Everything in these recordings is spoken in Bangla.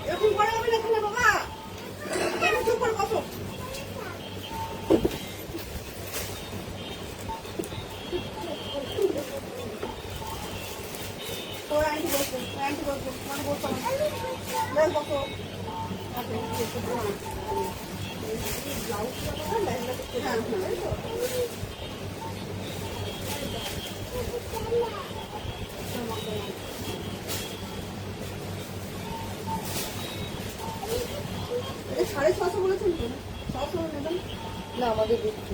এরকম করে হবে না এখানে বাবা, চুপ করে বসো। সাড়ে 600 বলেছেন তো, 600 নেবেন না আমাদের দেখছি।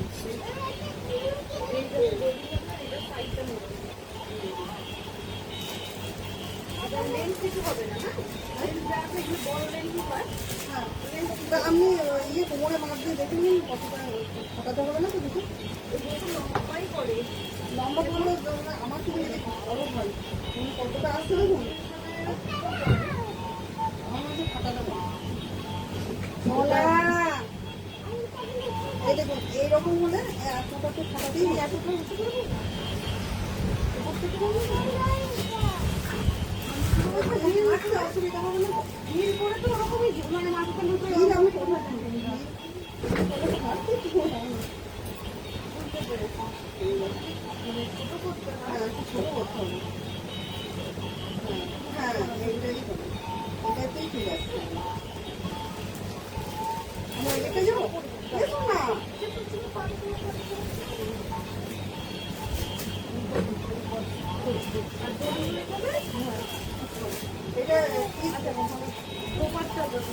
আপনি ইয়ে কোমরে মাপ দিয়ে দেখে নিন কতটা হটাতে হবে না তো কিছু লম্বাই করে, লম্বা করলে আমার তুমি যদি বড় হয় কতটা আসতে দেখুন আমার মধ্যে ফাটাতে হবে। এই দেখুন এইরকম হলে এতটা তো ফাটাতেই এতটা উঁচু করবো অসুবিধা হবে না। নীল করে তো ওরকমই মানে মাথাটা লুটো আমি কোথায় ছোট করতে হবে। হ্যাঁ এইটাই হবে, এটাতেই ঠিক আছে। আমরা এটা যাবো দেখো না এটা দোপাট্টা লাগবে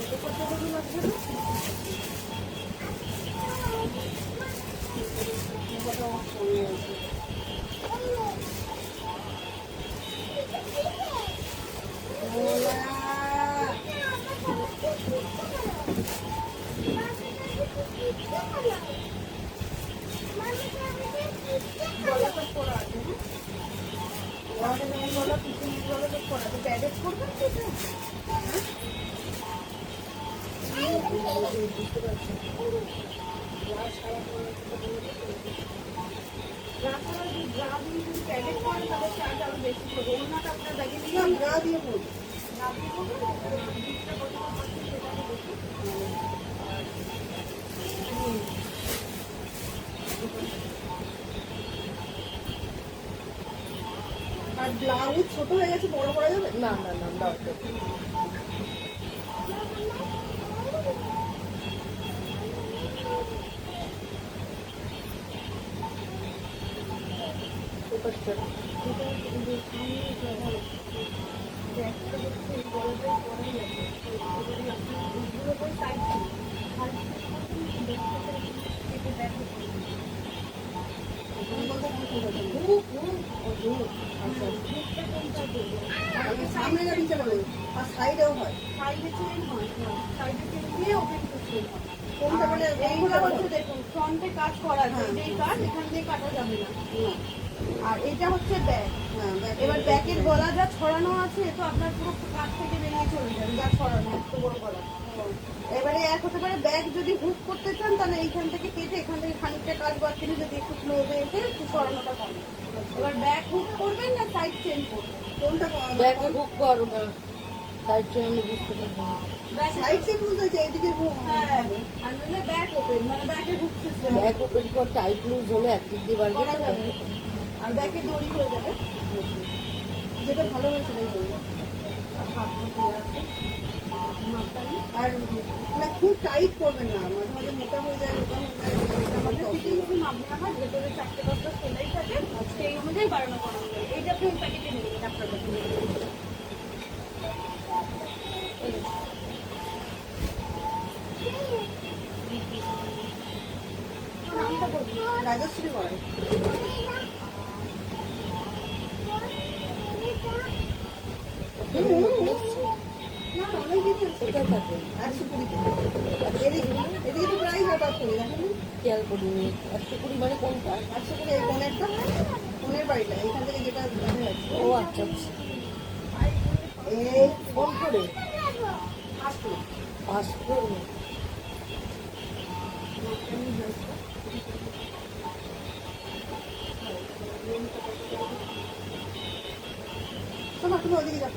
আর ব্লাউজ ছোট হয়ে গেছে, বড় করা যাবে না? না না ব্লাউজ সামনে না নিচে বলে আর সাইডেও হয়, সাইডে চেন হয়, সাইডে চেন দিয়ে ওপেন করতে হয়। কোনটা বলে এইগুলো হচ্ছে দেখুন ফ্রন্টে কাজ করা আছে, এই কাজ এখান দিয়ে কাটা যাবে না। আর এটা হচ্ছে ব্যাক। এবার ব্যাকের গলা যা ছড়ানো আছে তো আপনার পুরো কাজ থেকে বেরিয়ে চলে যাবে, যা ছড়ানো একটু বড় গলা। এবারে এক হতে পারে ব্যাগ যদি হুক করতে চান তাহলে এইখান থেকে কেটে এখান থেকে খানিকটা কাজ বাদ দিলে যদি একটু ক্লোজে এসে একটু ছড়ানোটা কমে। এবার ব্যাগ হুক করবেন না সাইড চেন করবেন? কোনটা ব্যাগ হুক করবেন? সাইড চেন বুঝতে পারবেন, সাইড চেন বুঝতে চাই এইদিকে হুক। হ্যাঁ আর মানে ব্যাক ওপেন, মানে ব্যাকে হুক সিস্টেম। ব্যাক ওপেন কর টাইট লুজ হলে এক দিক দিয়ে বাড়বে আর ব্যাকে দড়ি হয়ে যাবে, যেটা ভালো হয় সেটাই করবো। আর খুব টাইট করবেন না, মাঝে মাঝে মোটা হয়ে যায়, মোটা হয়ে যায়। মাপনা হয় ভেতরে 4-5টা সেলাই থাকে, সেই অনুযায়ী বাড়ানো করানো যায়। এইটা আপনি প্যাকেটে নেবেন আপনার কাছে। নামটা বলুন। রাজশ্রী করে। কোথায় থাকে? 120 এদিকে তো প্রায় হাজার করি, খেয়াল করিনি। 120 মানে কোনটা? 120 এই কোণেরটা, কোণের বাড়িটা এখান থেকে যেটা দেখা যাচ্ছে। ও আচ্ছা আচ্ছা, এই কোন করে আসলো পাঁচফোড়ন। তুমি ওদিকে যাও।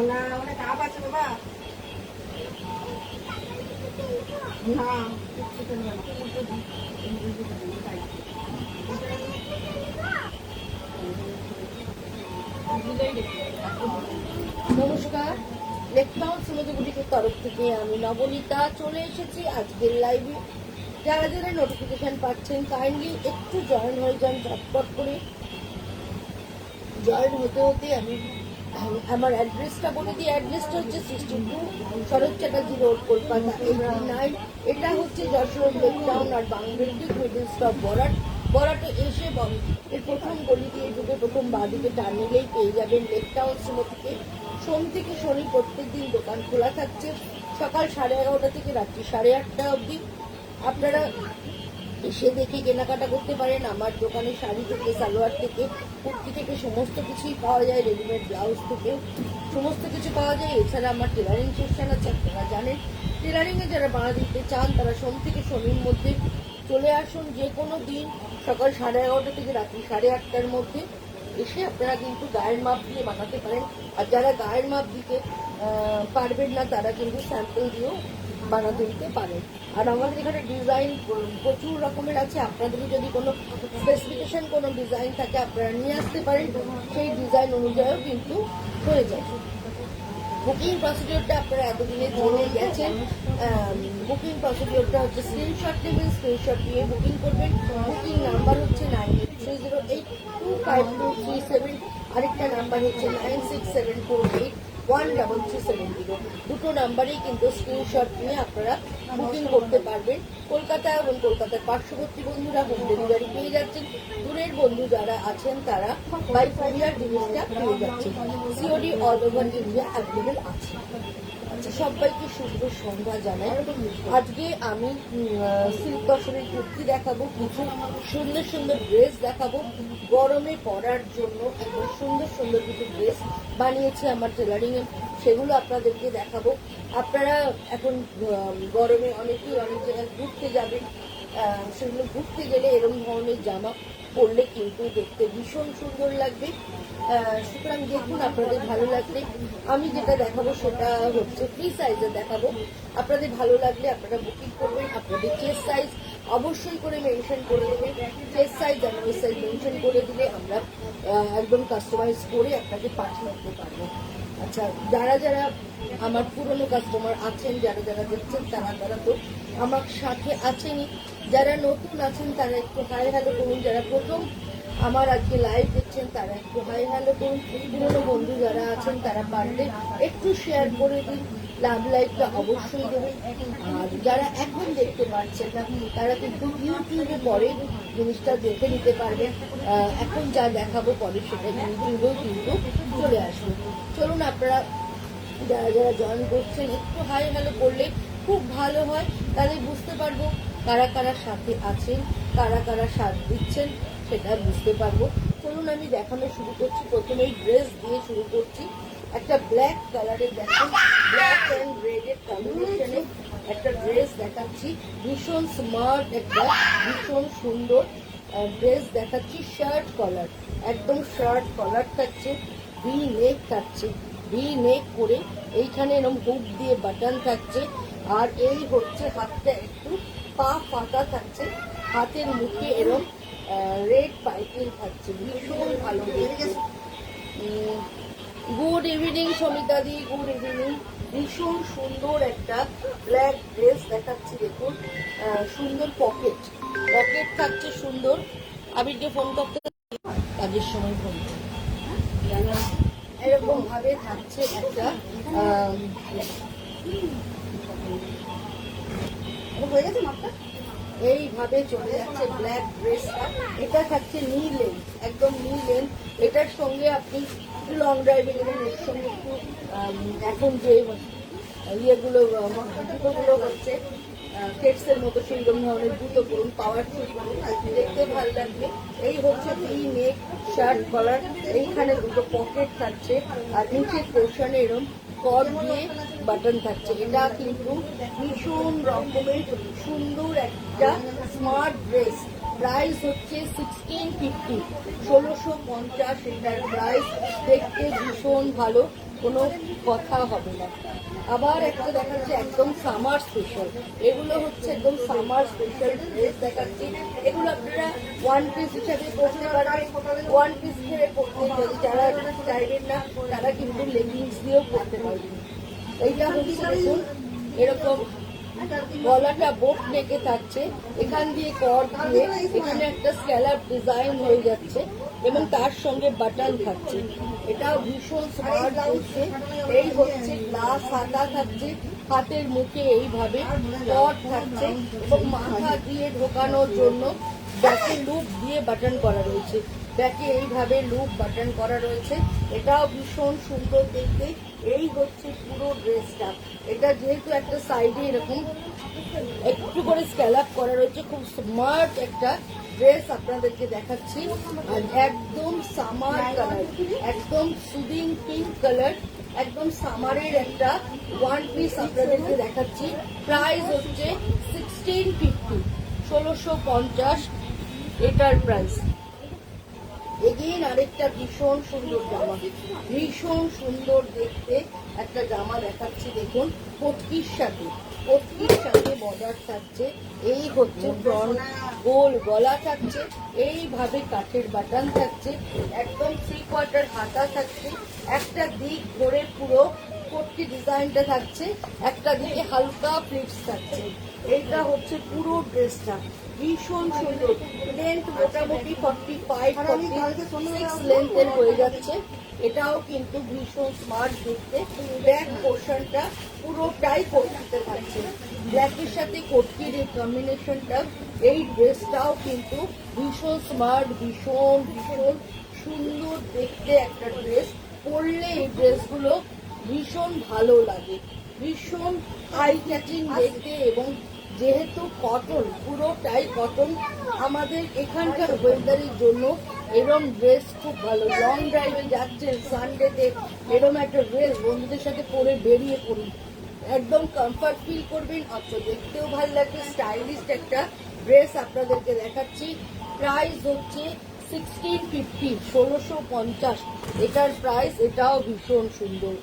না ওটা কাপ আছে বাবা। না নমস্কার, লেকটাউন সুমতি বুটিকের তরফ থেকে আমি নবনীতা চলে এসেছি আজকের লাইভে। যারা যারা নোটিফিকেশন পাচ্ছেন কাইন্ডলি একটু জয়েন হয়ে যান, ঝটপট করে জয়েন হতে হতে আমি আমার অ্যাড্রেসটা বলে দিই। অ্যাড্রেসটা হচ্ছে 62 শরৎ চ্যাটার্জি রোড, কলকাতা 89। এটা হচ্ছে যশোর লেকটাউন আর বাংলাদেশ মিডল স্টপ বরাটে এসে এর প্রথম গলি দিয়ে ঢুকে প্রথম বাঁদিকে টান নিলেই পেয়ে যাবেন লেকটাউন সুমতিকে। সোম থেকে শনি প্রত্যেক দিন দোকান খোলা থাকছে সকাল 11:30 থেকে রাত্রি 8:30 অবধি। আপনারা এসে দেখে কেনাকাটা করতে পারেন। আমার দোকানে শাড়ি থেকে, সালোয়ার থেকে, কুর্তি থেকে সমস্ত কিছুই পাওয়া যায়, রেডিমেড ব্লাউজ থেকে সমস্ত কিছু পাওয়া যায়। এছাড়া আমার টেলারিং সেকশন আছে, আপনারা জানেন। টেলারিংয়ে যারা বানা দিতে চান তারা সোম থেকে শনির মধ্যে চলে আসুন, যে কোনো দিন সকাল 11:30 থেকে রাত্রি 8:30 মধ্যে এসে আপনারা কিন্তু গায়ের মাপ দিয়ে বানাতে পারেন। আর যারা গায়ের মাপ দিতে পারবেন না তারা কিন্তু স্যাম্পল দিয়েও বানাতে দিতে পারেন। আর আমাদের এখানে ডিজাইন প্রচুর রকমের আছে। আপনাদের যদি কোনো স্পেসিফিকেশন কোনো ডিজাইন থাকে আপনারা নিয়ে আসতে পারেন, সেই ডিজাইন অনুযায়ীও কিন্তু হয়ে যায়। বুকিং প্রসিডিওরটা আপনারা এতদিনে জেনে গেছেন। বুকিং প্রসিডিওরটা হচ্ছে স্ক্রিনশট নেবেন, স্ক্রিনশট নিয়ে বুকিং করবেন। বুকিং নাম্বার হচ্ছে 9830825237, আরেকটা নাম্বার হচ্ছে 9674813370। দুটো নাম্বারেই কিন্তু স্ক্রিনশট নিয়ে আপনারা বুকিং করতে পারবেন। কলকাতা এবং কলকাতার পার্শ্ববর্তী বন্ধুরা হোম ডেলিভারি পেয়ে যাচ্ছেন। দূরের বন্ধু যারা আছেন তারা বাই কুরিয়ার জিনিসটা পেয়ে যাচ্ছেন। COD all over India available আছে। আচ্ছা, সবাইকে শুভ সন্ধ্যা জানাই। আজকে আমি সিল্ক তসরের কুর্তি দেখাবো, কিছু সুন্দর সুন্দর ড্রেস দেখাবো। গরমে পরার জন্য একদম সুন্দর সুন্দর কিছু ড্রেস বানিয়েছি আমার টেলারিংয়ে, সেগুলো আপনাদেরকে দেখাবো। আপনারা এখন গরমে অনেকেই অনেক জায়গায় ঘুরতে যাবেন, সেগুলো ঘুরতে গেলে এরকম ধরনের জামা পরলে কিন্তু দেখতে ভীষণ সুন্দর লাগবে। সুতরাং দেখুন, আপনাদের ভালো লাগলে আমি যেটা দেখাবো সেটা হচ্ছে ফ্রি সাইজে দেখাবো। আপনাদের ভালো লাগলে আপনারা বুকিং করবেন। আপনাদের চেস্ট সাইজ অবশ্যই করে মেনশন করে দেবেন। চেস্ট সাইজ আর ওয়েস্ট সাইজ মেনশন করে দিলে আমরা একদম কাস্টমাইজ করে আপনাকে পাঠিয়ে দিতে পারবো। আচ্ছা, যারা যারা আমার পুরনো কাস্টমার আছেন, যারা যারা দেখছেন তারা তো আমার সাথে আছেনই। যারা নতুন আছেন তারা একটু হাই হ্যালো করুন। যারা প্রথম আমার আজকে লাইভ দেখছেন তারা একটু হাই হ্যালো করুন। পুরনো বন্ধু যারা আছেন তারা পারলে একটু শেয়ার করে দিন, লাভ লাইকটা অবশ্যই দেবেন। আর যারা এখন দেখতে পাচ্ছেন না তারা কিন্তু ইউটিউবে পরে জিনিসটা দেখে নিতে পারবেন। এখন যা দেখাবো পরে সেটা ইউটিউবেও কিন্তু চলে আসবে। চলুন, আপনারা যারা যারা জয়েন করছেন একটু হাই হ্যালো করলে খুব ভালো হয়, তাহলে বুঝতে পারবো কারা কারা সাথে আছেন, কারা কারা সাথ দিচ্ছেন সেটা বুঝতে পারবো। চলুন আমি দেখানো শুরু করছি। প্রথমেই ড্রেস দিয়ে শুরু করছি। একটা ব্ল্যাক কালারের দেখেন, ব্ল্যাক অ্যান্ড রেডের কম্বিনেশনে একটা ড্রেস দেখাচ্ছি। ভীষণ স্মার্ট, একটা ভীষণ সুন্দর ড্রেস দেখাচ্ছি। শার্ট কলার, একদম শার্ট কলার থাকছে, ভি নেক থাকছে, ভি নেক করে এইখানে এরকম হুক দিয়ে বাটন থাকছে। আর এই হচ্ছে হাতটা একটু পা ফাঁকা থাকছে, হাতের মুখে এরকম রেড পাইপিং থাকছে, ভীষণ ভালো দেখতে। গুড ইভিনিং সমিতা দি, গুড ইভিনিং। ভীষণ সুন্দর একটা ব্ল্যাক ড্রেস দেখাচ্ছি দেখুন, সুন্দর পকেট থাকছে সুন্দর। আবিরকে ফোন করতে কাজের সময় ফোন করতে এরকম ভাবে থাকছে একটা হয়ে গেছে মাপটা। এইভাবে চলে যাচ্ছে ব্ল্যাক ড্রেসটা। এটা থাকছে নি লেন্থ, একদম নি লেন্থ। এটার সঙ্গে আপনি লং ড্রাইভে গেলেন, এর সঙ্গে একটু এখন যে ইয়েগুলো জুতোগুলো হচ্ছে কেটসের মতো সেই রকম ধরনের জুতো করুন, পাওয়ার শুট করুন, দেখতে ভালো লাগবে। এই হচ্ছে ভি নেক শার্ট কলার, এইখানে দুটো পকেট থাকছে আর নিচের পোর্শনে এরকম কট দিয়ে বাটন থাকছে। এটা কিন্তু ভীষণ রকমের সুন্দর একটা স্মার্ট ড্রেস। প্রাইস হচ্ছে 1650, 1650 এটার প্রাইস। দেখতে ভীষণ ভালো, কোনো কথা হবে না। আবার একটা দেখাচ্ছে একদম সামার স্পেশাল, এগুলো হচ্ছে একদম সামার স্পেশাল ড্রেস দেখাচ্ছি। এগুলো আপনারা ওয়ান পিস হিসাবে পরতে পারবেন, ওয়ান পিস হিসেবে পরতে যদি যারা চাইবেন না তারা কিন্তু লেগিংস দিয়েও পরতে পারবেন। এইটা হচ্ছে দেখুন এরকম গলাটা বোট নেকে থাকছে, এখান দিয়ে কর্ড দিয়ে এখানে একটা স্ক্যালাপ ডিজাইন হয়ে যাচ্ছে এবং তার সঙ্গে বাটন থাকছে। এটাও ভীষণ স্মার্ট হচ্ছে। এই হচ্ছে গ্লাস হাতা থাকছে, হাতের মুখে এইভাবে কর্ড থাকছে এবং মাথা দিয়ে ঢোকানোর জন্য ব্যাকে লুপ দিয়ে বাটন করা রয়েছে, ব্যাকে এইভাবে লুপ বাটন করা রয়েছে। এটাও ভীষণ সুন্দর দেখতে। এই হচ্ছে পুরো ড্রেসটা। এটা যেহেতু একটা সাইডে এরকম একটু করে স্ক্যালাপ করা রয়েছে, খুব স্মার্ট একটা ড্রেস আপনাদেরকে দেখাচ্ছি। আর একদম সামার কালার, একদম সুদিং পিঙ্ক কালার, একদম সামারের একটা ওয়ান পিস আপনাদেরকে দেখাচ্ছি। প্রাইস হচ্ছে 1650, 1650 এটার প্রাইস। এগেইন আরেকটা ভীষণ সুন্দর জামা, ভীষণ সুন্দর দেখতে একটা জামা দেখাচ্ছি দেখুন, পটকির সাথে বর্ডার থাকছে। এই হচ্ছে ফ্রন্ট, গোল গলা থাকছে, এইভাবে কাঠের বাটন থাকছে, একদম 3/4 হাতা থাকছে, একটা দিক ধরে পুরো পটকি ডিজাইনটা থাকছে, একটা দিকে হালকা প্লিটস থাকছে। এইটা হচ্ছে পুরো ড্রেসটা ভীষণ সুন্দর। লেন্থ মোটামুটি 45-46 লেন্থের হয়ে যাচ্ছে। এটাও কিন্তু ভীষণ স্মার্ট দেখতে। ব্যাক পোর্শনটা পুরোটাই কটকিতে থাকছে, ব্ল্যাকের সাথে কটকির এই কম্বিনেশনটা। এই ড্রেসটাও কিন্তু ভীষণ স্মার্ট, ভীষণ ভীষণ সুন্দর দেখতে একটা ড্রেস। পরলে এই ড্রেসগুলো ভীষণ ভালো লাগে, ভীষণ আই ক্যাচিং দেখতে। এবং যেহেতু কটন, পুরোটাই কটন, আমাদের এখানকার ওয়েদারের জন্য এরম ড্রেস খুব ভালো। লং ড্রাইভে যাচ্ছেন সানডেতে, এরম একটা ড্রেস বন্ধুদের সাথে পরে বেরিয়ে পড়ুন, একদম কমফর্ট ফিল করবেন, অথচ দেখতেও ভালো লাগবে। স্টাইলিস্ট একটা ড্রেস আপনাদেরকে দেখাচ্ছি। প্রাইস হচ্ছে 1650, 1650 এটার প্রাইস। এটাও ভীষণ সুন্দর।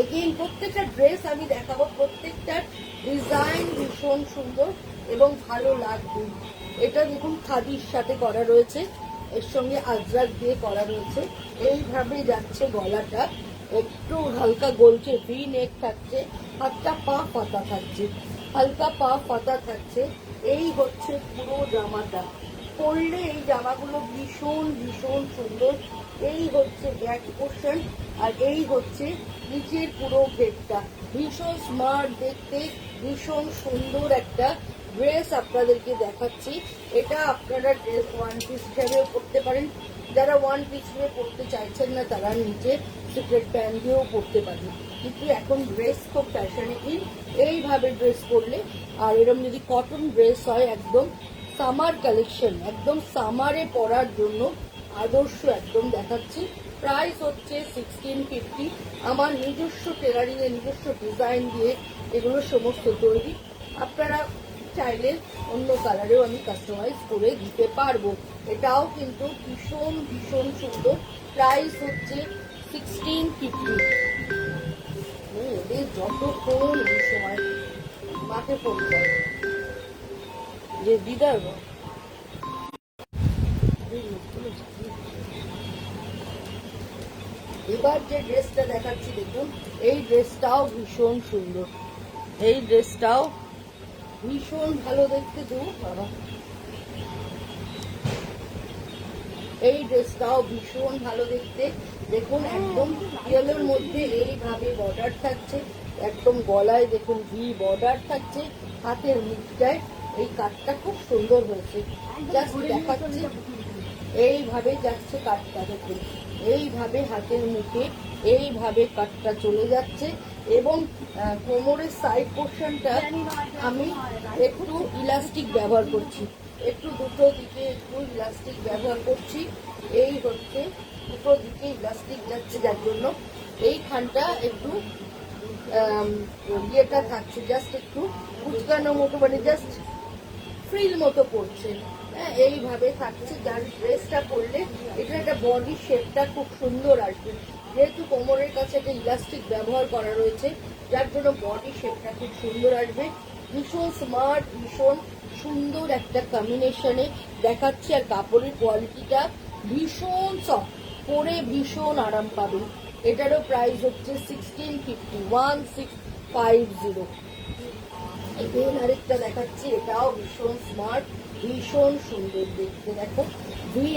এগেইন প্রত্যেকটা ড্রেস আমি দেখাবো, প্রত্যেকটার ডিজাইন ভীষণ সুন্দর এবং ভালো লাগবে। এটা দেখুন খাদির সাথে করা রয়েছে, এর সঙ্গে আজরাক দিয়ে করা রয়েছে। এইভাবে যাচ্ছে গলাটা, একটু হালকা গলছে, ভি নেক থাকছে, হাতটা পা পাতা থাকছে, হালকা পা পাতা থাকছে। এই হচ্ছে পুরো জামাটা। পরলে এই জামাগুলো ভীষণ ভীষণ সুন্দর। এই হচ্ছে ব্যাক পোর্শন আর এই হচ্ছে নিচের পুরো ঘেরটা, ভীষণ স্মার্ট দেখতে, ভীষণ সুন্দর একটা ড্রেস আপনাদেরকে দেখাচ্ছি। এটা আপনারা ড্রেস ওয়ান পিস হিসাবেও পরতে পারেন, যারা ওয়ান পিস হিসেবে পরতে চাইছেন না তারা নিচে সিক্রেট প্যান্ট দিয়েও পরতে পারেন। কিন্তু এখন ড্রেস খুব ফ্যাশনে ইন, এইভাবে ড্রেস পরলে। আর এরকম যদি কটন ড্রেস হয় একদম সামার কালেকশন, একদম সামারে পরার জন্য আদর্শ একদম দেখাচ্ছি। প্রাইস হচ্ছে 1650। আমার নিজস্ব টেলারিং এর নিজস্ব ডিজাইন দিয়ে এগুলো সমস্ত তৈরি। আপনারা চাইলে অন্য কালারেও আমি কাস্টমাইজ করে দিতে পারবো। এটাও কিন্তু ভীষণ ভীষণ সুন্দর। প্রাইস হচ্ছে 1650। এদের যতক্ষণ এই সময় মাঠে পড়তে হবে যে দিদার এবার যে ড্রেসটা দেখাচ্ছি দেখুন, এই ড্রেসটাও ভীষণ সুন্দর, এই ড্রেসটাও ভীষণ ভালো দেখতে। তো বাবা, এই ড্রেসটাও ভীষণ ভালো দেখতে। দেখুন একদম ইয়েলোর মধ্যে এইভাবে বর্ডার থাকছে, একদম গলায় দেখুন ভি বর্ডার থাকছে, হাতের মুখটায় এই কাটটা খুব সুন্দর হয়েছে। জাস্ট দেখাচ্ছি, এইভাবে যাচ্ছে কাটটা, দেখুন এইভাবে হাতের মুখে এইভাবে কাটটা চলে যাচ্ছে। এবং কোমরের সাইড পোর্শনটা আমি একটু ইলাস্টিক ব্যবহার করছি, একটু দুটো দিকে একটু ইলাস্টিক ব্যবহার করছি। এই হচ্ছে দুটো দিকে ইলাস্টিক যাচ্ছে, যার জন্য এইখানটা একটু ইয়েটা থাকছে, জাস্ট একটু কুচকানো মতো, মানে জাস্ট ফ্রিল মতো পড়ছে। হ্যাঁ, এইভাবে থাকছে, যার ড্রেসটা পরলে এটা একটা বডি শেপটা খুব সুন্দর আসবে। যেহেতু কোমরের কাছে একটা ইলাস্টিক ব্যবহার করা রয়েছে, যার জন্য বডি শেপটা খুব সুন্দর আসবে। ভীষণ স্মার্ট, ভীষণ সুন্দর একটা কম্বিনেশনে দেখাচ্ছি। আর কাপড়ের কোয়ালিটিটা ভীষণ সফট, পরে ভীষণ আরাম পাবেন। এটারও প্রাইস হচ্ছে 1650। এখানে আরেকটা দেখাচ্ছি, এটাও ভীষণ স্মার্ট, ভীষণ সুন্দর দেখতে। দেখো ভি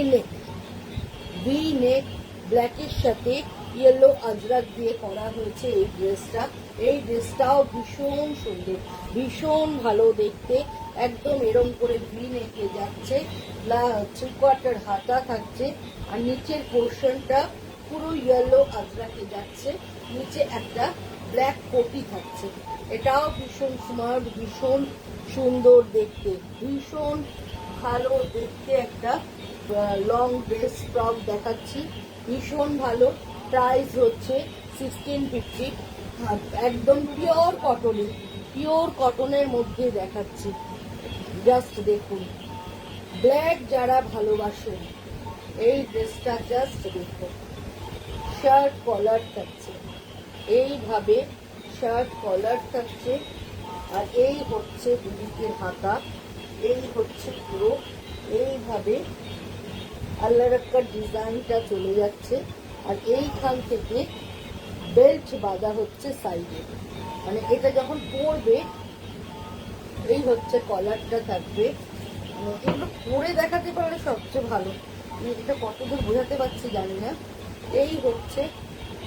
নেক ব্ল্যাকের সাথে ইয়েলো আজরাক দিয়ে করা হয়েছে এই ড্রেসটা। এই ড্রেসটাও ভীষণ সুন্দর, ভীষণ ভালো দেখতে। একদম এরম করে ভি নেকে যাচ্ছে, 3/4 হাতা থাকছে, আর নিচের পোর্শনটা পুরো ইয়েলো আজরাকে যাচ্ছে, নিচে একটা ব্ল্যাক কোটি থাকছে। এটাও ভীষণ স্মার্ট, ভীষণ সুন্দর দেখতে, ভীষণ ভালো দেখতে একটা লং ড্রেস ফ্রক দেখাচ্ছি, ভীষণ ভালো। প্রাইস হচ্ছে 1650। একদম পিওর কটনের মধ্যে দেখাচ্ছি। জাস্ট দেখুন, ব্ল্যাক যারা ভালোবাসেন এই ড্রেসটা জাস্ট দেখুন। শার্ট কলার থাকছে, এইভাবে শার্ট কলার থাকছে, আর এই হচ্ছে দুদিকের হাতা, এই হচ্ছে পুরো এইভাবে আল্লাহ রাক্কার ডিজাইনটা চলে যাচ্ছে। আর এইখান থেকে বেল্ট বাঁধা হচ্ছে সাইডে, মানে এটা যখন পরবে এই হচ্ছে কলারটা থাকবে। এগুলো পরে দেখাতে পারলে সবচেয়ে ভালো, এটা কতদূর বোঝাতে পারছি জানি না। এই হচ্ছে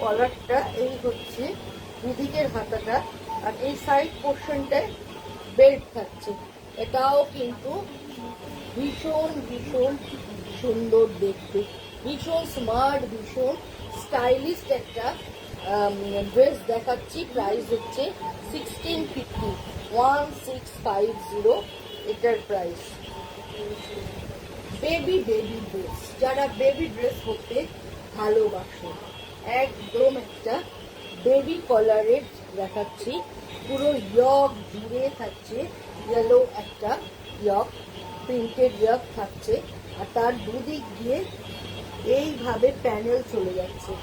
কলারটা, এই হচ্ছে দুদিকের হাতাটা, আর এই সাইড পোর্শনটায় বেল্ট থাকছে। এটাও কিন্তু ভীষণ ভীষণ সুন্দর দেখতে, ভীষণ স্মার্ট, ভীষণ স্টাইলিশ একটা ড্রেস দেখাচ্ছি। প্রাইস হচ্ছে 1650। এটার প্রাইস। বেবি ড্রেস, যারা বেবি ড্রেস পরতে ভালোবাসে, একদম একটা বেবি কলারের দেখাচ্ছি। পুরো ইয়ক জুড়ে থাকছে ইয়েলো একটা ইয়ক, প্রিন্টেড ইয়ক থাকছে, আর তার দুদিক দিয়ে এইভাবে প্যানেল চলে যাচ্ছে।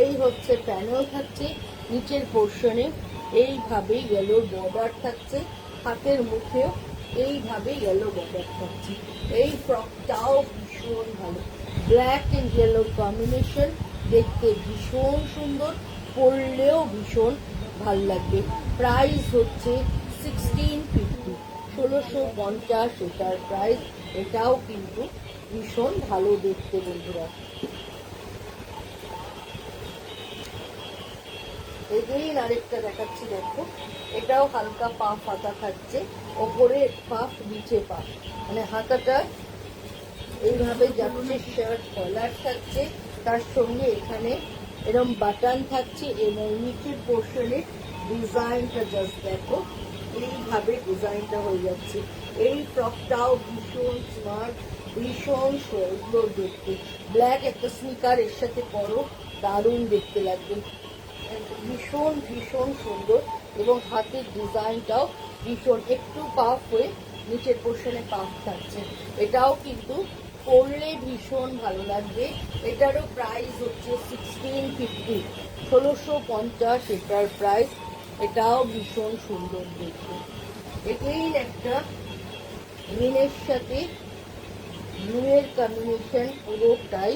এই হচ্ছে প্যানেল থাকছে, নিচের পোর্শনে এইভাবে ইয়েলো বর্ডার থাকছে, হাতের মুখেও এইভাবে ইয়েলো বর্ডার থাকছে। এই ফ্রকটাও ভীষণ ভালো, ব্ল্যাক এন্ড ইয়েলো কম্বিনেশন, দেখতে ভীষণ সুন্দর, পরলেও ভীষণ ভালো লাগবে। প্রাইস হচ্ছে 1650, 1650 এটার প্রাইস। এটাও কিন্তু ভীষণ ভালো দেখতে বন্ধুরা। এগেইন আরেকটা দেখাচ্ছি, দেখো এটাও হালকা পাফ হাতা থাকছে, ওপরে পাফ নিচে পাফ, মানে হাতাটা এইভাবে যাচ্ছে। শার্ট কলার থাকছে, তার সঙ্গে এখানে এরকম বাটন থাকছে, এবং নিচের পোর্শনে ডিজাইনটা জাস্ট দেখো, এইভাবে ডিজাইনটা হয়ে যাচ্ছে। এই ফ্রকটাও ভীষণ স্মার্ট, ভীষণ সুন্দর দেখতে। ব্ল্যাক একটা স্নিকার এর সাথে পরো, দারুণ দেখতে লাগবে, ভীষণ ভীষণ সুন্দর। এবং হাতের ডিজাইনটাও ভীষণ একটু পাফ হয়ে নিচের পোর্শনে পাফ থাকছে। এটাও কিন্তু পরলে ভীষণ ভালো লাগবে। এটারও প্রাইস হচ্ছে 1650, 1650 এটার প্রাইস। এটাও ভীষণ সুন্দর দেখতে। এটাই একটা গ্রিনের সাথে ব্লুয়ের কম্বিনেশন, পুরোটাই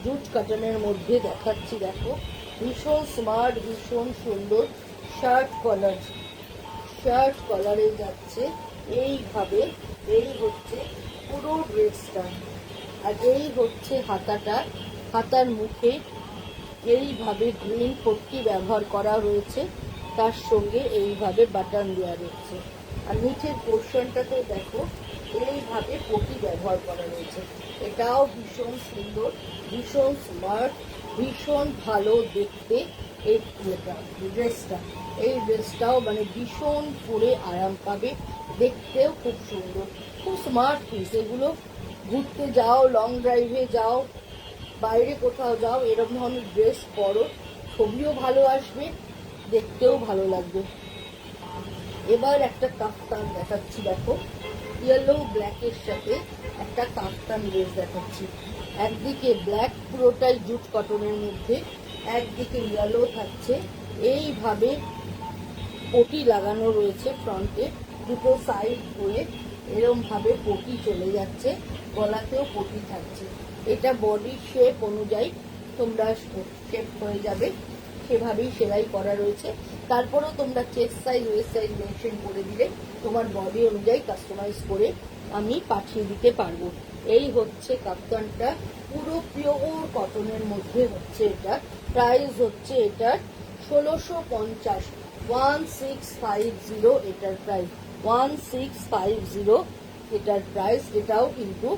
জুট কাটনের মধ্যে দেখাচ্ছি। দেখো ভীষণ স্মার্ট, ভীষণ সুন্দর শার্ট কলারে যাচ্ছে এইভাবে। এই হচ্ছে পুরো ড্রেসটা, আর এই হচ্ছে হাতার মুখে এইভাবে গ্রিন পট্টি ব্যবহার করা রয়েছে, তার সঙ্গে এইভাবে বাটন দেওয়া রয়েছে। আর নিচের পোর্শনটাতে দেখো এইভাবে পট্টি ব্যবহার করা রয়েছে। এটাও ভীষণ সুন্দর, ভীষণ স্মার্ট, ভীষণ ভালো দেখতে। এই ড্রেসটাও মানে ভীষণ পরে আরাম পাবে, দেখতেও খুব সুন্দর, খুব স্মার্ট পিস। এগুলো ঘুরতে যাও, লং ড্রাইভে যাও, বাইরে কোথাও যাও, এরকম ধরনের ড্রেস পরো, ছবিও ভালো আসবে, দেখতেও ভালো লাগবে। এবার একটা কাফতান দেখাচ্ছি, দেখো ইয়েলো ব্ল্যাকের সাথে একটা কাফতান ড্রেস দেখাচ্ছি। একদিকে ব্ল্যাক পুরোটাই জুট কটনের মধ্যে, একদিকে ইয়েলো থাকছে, এইভাবে পটি লাগানো রয়েছে ফ্রন্টে, দুটো সাইড হয়ে এরকম ভাবে পটি চলে যাচ্ছে, গলাতেও পটি থাকছে। এটা বডি শেপ অনুযায়ী তোমরা শেপ হয়ে যাবে, সেভাবেই সেলাই করা রয়েছে। তারপরেও তোমরা chest size, West size mention করে দিলে তোমার বডি অনুযায়ী কাস্টমাইজ করে আমি পাঠিয়ে দিতে পারবো। এই হচ্ছে কাপ্তানটা, পুরো পিওর কটনের মধ্যে হচ্ছে এটা। প্রাইস হচ্ছে এটার 1650, 1650 এটার প্রাইস, 1650 এটার প্রাইস। এটাও কিন্তু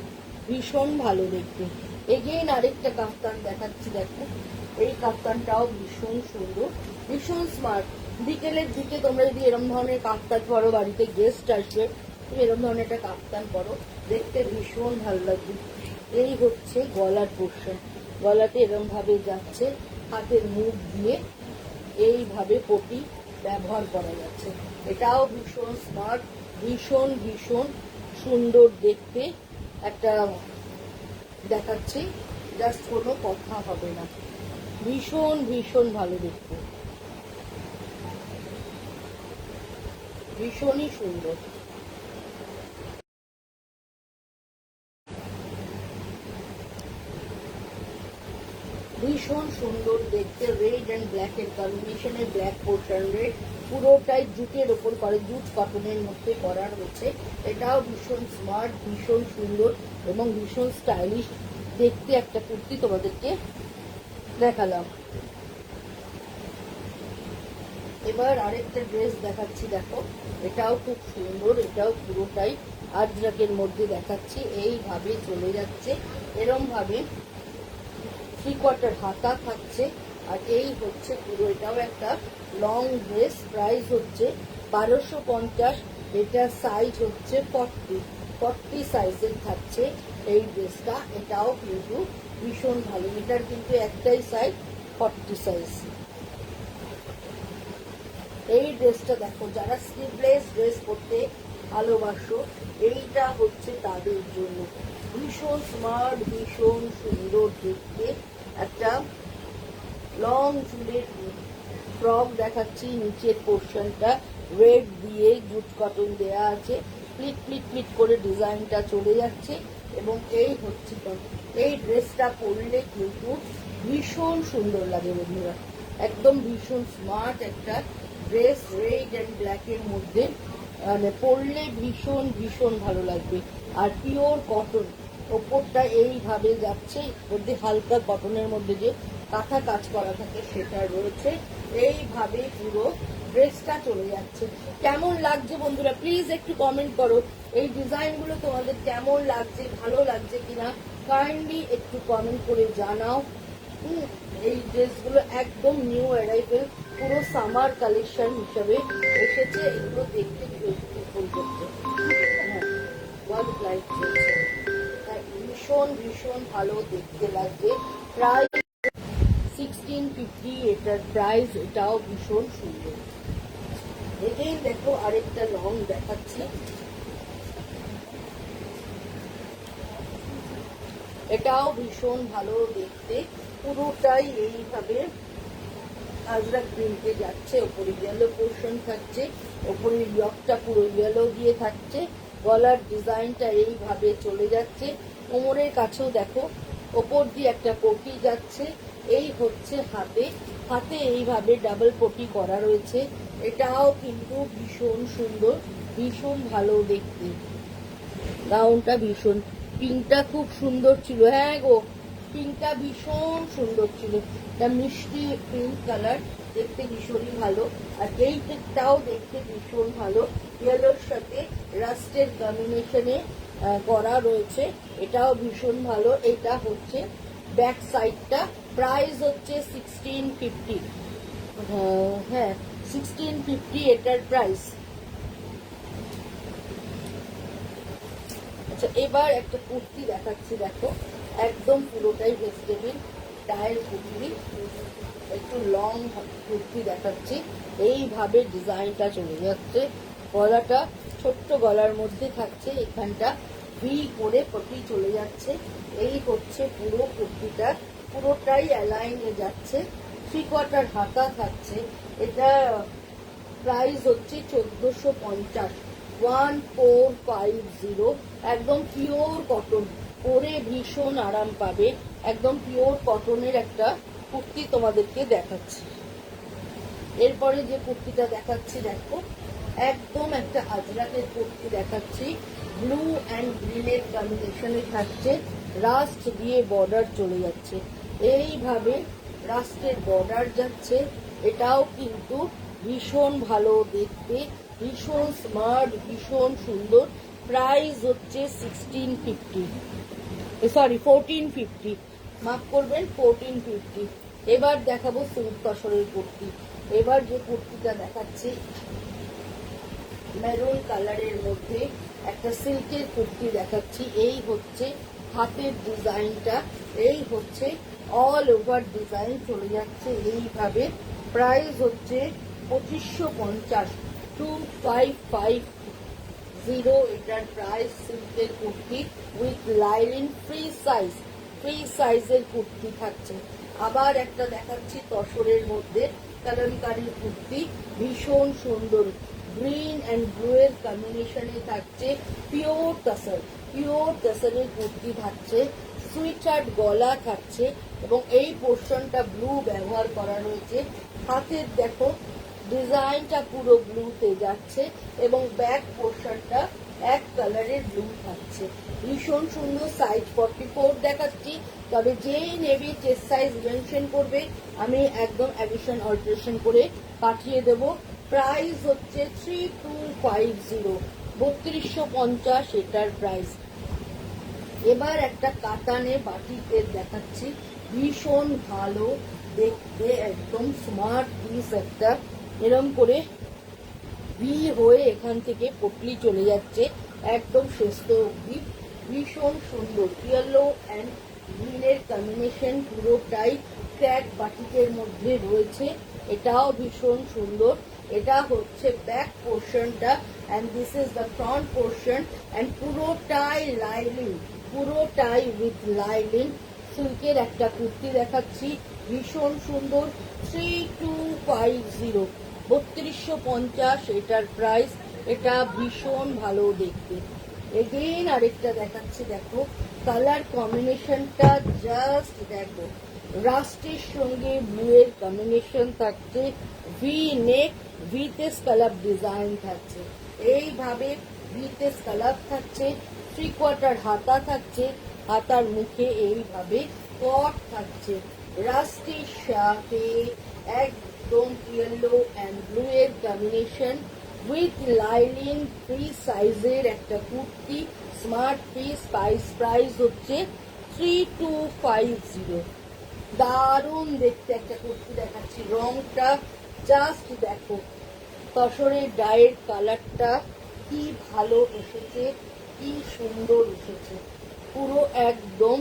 ভীষণ ভালো দেখতে। এগেইন আরেকটা কাফতান দেখাচ্ছি, দেখো এই কাফতানটাও ভীষণ সুন্দর, ভীষণ স্মার্ট। বিকেলের দিকে তোমরা যদি এরকম ধরনের কাফতান পরো, বাড়িতে গেস্ট আসবে, তুমি এরকম ধরনের একটা কাফতান পরো, দেখতে ভীষণ ভালো লাগবে। এই হচ্ছে গলার পোর্শন, গলাতে এরকম ভাবে যাচ্ছে, হাতের মুখ দিয়ে এইভাবে পটি ব্যবহার করা যাচ্ছে। এটাও ভীষণ স্মার্ট, ভীষণ ভীষণ সুন্দর দেখতে একটা দেখাচ্ছি, জাস্ট কোনো কথা হবে না, ভীষণ ভীষণ ভালো দেখতে, ভীষণই সুন্দর। ভীষণ সুন্দর দেখতে, রেড অ্যান্ড ব্ল্যাক এর কম্বিনেশনে, ব্ল্যাক পোর্শন রেড, পুরোটাই জুটের ওপর করে, জুট কটনের মধ্যে করা রয়েছে। এটাও ভীষণ স্মার্ট, ভীষণ সুন্দর এবং ভীষণ স্টাইলিশ দেখতে একটা কুর্তি তোমাদেরকে দেখালাম। এবার আরেকটা ড্রেস দেখাচ্ছি, দেখো এটাও খুব সুন্দর, এটাও পুরোটাই আজরাকের মধ্যে দেখাচ্ছি। এইভাবে চলে যাচ্ছে, এরম ভাবে 3/4 হাতা থাকছে, আর এই হচ্ছে পুরো, এটাও একটা লং ড্রেস। প্রাইস হচ্ছে 1250, এটা সাইজ হচ্ছে 40 সাইজের থাকছে এই ড্রেসটা। এটাও কিন্তু ভীষণ ভালো, এটার কিন্তু একটাই সাইজ 40 সাইজ। এই ড্রেসটা দেখো, যারা স্লিভলেস ড্রেস পরতে ভালোবাসো, এইটা হচ্ছে তাদের জন্য। ভীষণ স্মার্ট, ভীষণ সুন্দর দেখতে একটা লং চুলের ফ্রক দেখাচ্ছি। নিচের পোর্শনটা রেড দিয়ে জুট কটন দেয়া আছে, প্লিট প্লিট প্লিট করে ডিজাইনটা চলে যাচ্ছে। এবং এই হচ্ছে এই ড্রেসটা পরলে কিন্তু ভীষণ সুন্দর লাগে বন্ধুরা, একদম ভীষণ স্মার্ট একটা ড্রেস, রেড অ্যান্ড ব্ল্যাকের মধ্যে, মানে পরলে ভীষণ ভীষণ ভালো লাগবে। আর পিওর কটন, ওপরটা এইভাবে যাচ্ছে, মধ্যে হালকা কটনের মধ্যে যে কাঁথা কাজ করা থাকে সেটা রয়েছে, এইভাবে পুরো ড্রেসটা চলে যাচ্ছে। কেমন লাগছে বন্ধুরা প্লিজ একটু কমেন্ট করো, এই ডিজাইনগুলো তোমাদের কেমন লাগছে, ভালো লাগছে কিনা কাইন্ডলি একটু কমেন্ট করে জানাও। এই ড্রেসগুলো একদম নিউ অ্যারাইভেল, পুরো সামার কালেকশন হিসাবে এসেছে। এগুলো দেখতে ফুল করছে, ভীষণ ভীষণ ভালো দেখতে লাগবে। প্রায় 1650 এটার প্রাইস, এটাও ভীষণ সুন্দর। এটাই দেখো আরেকটা লং দেখাচ্ছি, এটাও ভীষণ ভালো দেখতে, পুরোটাই এইভাবে আজরাক প্রিন্টে যাচ্ছে, ওপরে ইয়েলো পোর্শন থাকছে, ওপরে ইয়কটা পুরো ইয়েলো দিয়ে থাকছে, গলার ডিজাইনটা এইভাবে চলে যাচ্ছে। কোমরের কাছেও দেখো ওপর দিয়ে একটা পটি যাচ্ছে, এই হচ্ছে হাতে, হাতে এইভাবে ডাবল পটি করা রয়েছে। এটাও কিন্তু ভীষণ সুন্দর, ভীষণ ভালো দেখতে। গাউনটা ভীষণ, পিঙ্কটা খুব সুন্দর ছিল। হ্যাঁ গো, পিঙ্কটা ভীষণ সুন্দর ছিল। এটা মিষ্টি পিঙ্ক কালার, দেখতে ভীষণই ভালো। আর এইটাও দেখতে ভীষণ ভালো, ইয়েলোর সাথে রাস্টের কম্বিনেশনে করা রয়েছে। এটাও ভীষণ ভালো। এটা হচ্ছে ব্যাক সাইডটা, প্রাইস হচ্ছে 1650। হ্যাঁ 1650 এটার প্রাইস। আচ্ছা, এবার একটা কুর্তি দেখাচ্ছি, দেখো একদম পুরোটাই ভেজিটেবিল টাইল কুর্তি, একটু লং কুর্তি দেখাচ্ছি। এইভাবে ডিজাইনটা চলে যাচ্ছে, গলাটা ছোট্ট গলার মধ্যে থাকছে, এখানটা ভি করে পটি চলে যাচ্ছে। এই হচ্ছে পুরো কুর্তিটা, পুরোটাই অ্যালাইনে যাচ্ছে, 3/4 হাতা থাকছে। এটা প্রাইস হচ্ছে 1450, 1450। একদম পিওর কটন, পরে ভীষণ আরাম পাবে। একদম পিওর কটনের একটা কুর্তি তোমাদেরকে দেখাচ্ছি। এরপরে যে কুর্তিটা দেখাচ্ছি, দেখো একদম একটা আজরাকের কুর্তি দেখাচ্ছি, ব্লু অ্যান্ড গ্রিনের কম্বিনেশনে থাকছে, রাস্ট দিয়ে বর্ডার চলে যাচ্ছে। এইভাবে রাস্টের বর্ডার যাচ্ছে। এটাও কিন্তু ভীষণ ভালো দেখতে, ভীষণ স্মার্ট, ভীষণ সুন্দর। প্রাইস হচ্ছে 1650, সরি 1450, মাফ করবেন 1450। এবার দেখাবো সিল্ক তসরের কুর্তি। এবার যে কুর্তিটা দেখাচ্ছি, মেরুন কালারের মধ্যে একটা সিল্কের কুর্তি দেখাচ্ছি। এই হচ্ছে হাতের ডিজাইনটা, এই হচ্ছে অল ওভার ডিজাইন চলে যাচ্ছে এইভাবে। প্রাইস হচ্ছে 2550, 2550 এটার প্রাইস। সিল্কের কুর্তি উইথ লাইনিং, ফ্রি সাইজের কুর্তি থাকছে। আবার একটা দেখাচ্ছি তসরের মধ্যে কালামকারী কুর্তি, ভীষণ সুন্দর, গ্রিন অ্যান্ড ব্লু এর কম্বিনেশনে থাকছে, পিওর তসরের কুর্তি থাকছে, সুইট হার্ট গলা থাকছে এবং এই পোর্শনটা ব্লু ব্যবহার করা রয়েছে। হাতের দেখো ডিজাইনটা পুরো ব্লুতে যাচ্ছে এবং ব্যাক পোর্শনটা এক কালারের ব্লু থাকছে, ভীষণ সুন্দর। সাইজ 44 দেখাচ্ছি, তবে যেই নেবে চেস্ট সাইজ মেনশন করবে, আমি একদম অ্যাডিশন অল্টারেশন করে পাঠিয়ে দেব। প্রাইস হচ্ছে 3250, 3250 এটার প্রাইস। এবার একটা কাতানে বাটিকের দেখাচ্ছি, ভীষণ ভালো দেখতে, একদম স্মার্ট পিস একটা। এরম করে ভি হয়ে এখান থেকে পটলি চলে যাচ্ছে একদম শেষ অব্দি, ভীষণ সুন্দর। ইয়েলো অ্যান্ড গ্রিনের কম্বিনেশন পুরোটাই ক্র্যাক বাটিকের মধ্যে রয়েছে, এটাও ভীষণ সুন্দর। এটা হচ্ছে ব্যাক পোর্শনটা and this is the front portion and পুরোটাই লাইনিং, পুরোটাই উইথ লাইনিং। সিল্কের একটা কুর্তি দেখাচ্ছি, ভীষণ সুন্দর, 3250, 3250 এটার প্রাইস। এটা ভীষণ ভালো দেখতে। এগেইন আরেকটা দেখাচ্ছি, দেখো কালার কম্বিনেশনটা জাস্ট দেখো, রাস্টের সঙ্গে ব্লু এর কম্বিনেশন থাকছে, ভি নেক, ভিতে স্কালাপ ডিজাইন থাকছে, এইভাবে ভিতে স্কালাপ থাকছে, 3/4 হাতা থাকছে, হাতার মুখে এইভাবে কট থাকছে, রাস্টের সাথে একদম ইয়েলো অ্যান্ড ব্লু এর কম্বিনেশন উইথ লাইনিং, ফ্রি সাইজের একটা কুর্তি, স্মার্ট পিস। প্রাইস হচ্ছে 3250। দারুণ দেখতে একটা কুর্তি দেখাচ্ছি, রংটা জাস্ট দেখো, তসরের ডায়ের কালারটা কি ভালো এসেছে, কি সুন্দর এসেছে। পুরো একদম